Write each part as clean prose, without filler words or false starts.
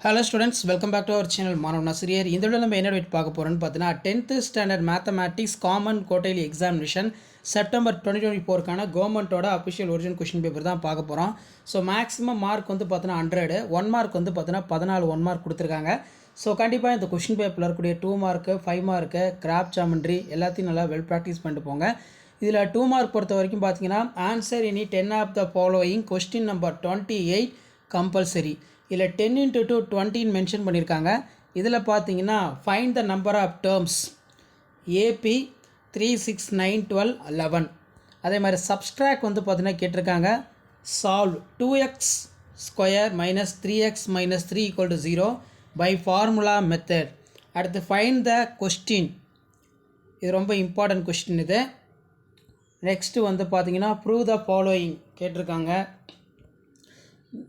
Hello students, welcome back to our channel மாணவ நசிரியர். இந்த வீடியோல நம்ம என்ன பார்க்க போறோம்னு பார்த்தீங்கன்னா 10th standard mathematics common quarterly examination September 2024 கான கவர்மெண்டோட அபிஷியல் ஒரிஜினல் क्वेश्चन பேப்பர் தான் பார்க்க போறோம். ஸோ மேக்ஸிமம் மார்க் வந்து பார்த்தீங்கன்னா 100, 1 மார்க் வந்து பார்த்தீங்கன்னா 14 1 மார்க் கொடுத்துருக்காங்க. ஸோ கண்டிப்பாக இந்த क्वेश्चन பேப்பரில் இருக்கக்கூடிய 2 மார்க்கு 5 மார்க்கு கிராப் ஜாமெண்ட்ரி எல்லாத்தையும் நல்லா வெல் ப்ராக்டிஸ் பண்ணிட்டு போங்க. இதில் 2 மார்க் பொறுத்த வரைக்கும் பார்த்தீங்கன்னா answer any 10 of the following question number 28 compulsory. இதில் 10 × 2 20 மென்ஷன் பண்ணியிருக்காங்க. இதில் பார்த்தீங்கன்னா find the number of terms AP 3 6 9 12 11. அதே மாதிரி சப்ஸ்ட்ராக்ட் வந்து பார்த்தீங்கன்னா கேட்டிருக்காங்க. Solve 2x² minus 3x minus 3 = 0 by formula method. அடுத்து ஃபைண்ட் த கொஸ்டின். இது ரொம்ப இம்பார்ட்டன்ட் கொஸ்டின் இது. நெக்ஸ்ட்டு வந்து பார்த்தீங்கன்னா ப்ரூவ் த ஃபாலோயிங் கேட்டிருக்காங்க.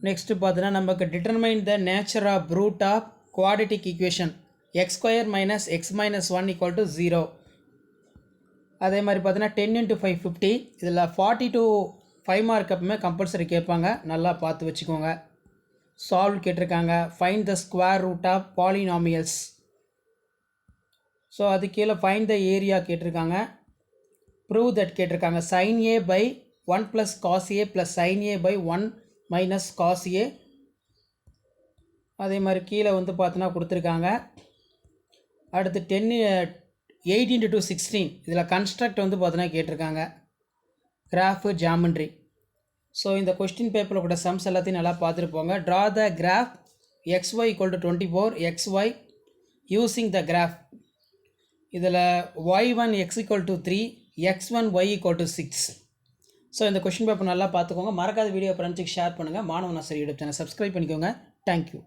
நெக்ஸ்ட்டு பார்த்தீங்கன்னா நமக்கு determine the nature of root of quadratic equation x² minus x minus 1 = 0. அதே மாதிரி பார்த்தீங்கன்னா 10 × 5 50. இதில் 40 to 5 மார்க் எப்பவுமே கம்பல்சரி கேட்பாங்க, நல்லா பார்த்து வச்சுக்கோங்க. சால்வ் கேட்டிருக்காங்க. Find the square root of polynomials. So அது கீழே ஃபைண்ட் த ஏரியா கேட்டிருக்காங்க. ப்ரூவ் தட் கேட்டிருக்காங்க. sin a by 1 + cos a + sin a by 1 minus cos A. அதே மாதிரி கீழே வந்து பார்த்தோன்னா கொடுத்துருக்காங்க. அடுத்து 18 × 2 16. இதில் கன்ஸ்ட்ரக்ட் வந்து பார்த்தோன்னா கேட்டிருக்காங்க. Graph geometry. ஸோ இந்த கொஸ்டின் பேப்பரில் கூட சம்ஸ் எல்லாத்தையும் நல்லா பார்த்துட்டு போங்க. Draw the graph xy = 24 xy using the graph. இதில் y1 x = 3 x1 y = 6. So இந்த கொஸ்டின் பேப்பர் நல்லா பார்த்துக்கோங்க. மறக்காத வீடியோ ஃப்ரெண்ட்ஸுக்கு ஷேர் பண்ணுங்கள். மாணவ நர்சரி யூடியூப் சேனல் சப்ஸ்கிரைப் பண்ணிக்கோங்க. தேங்க்யூ.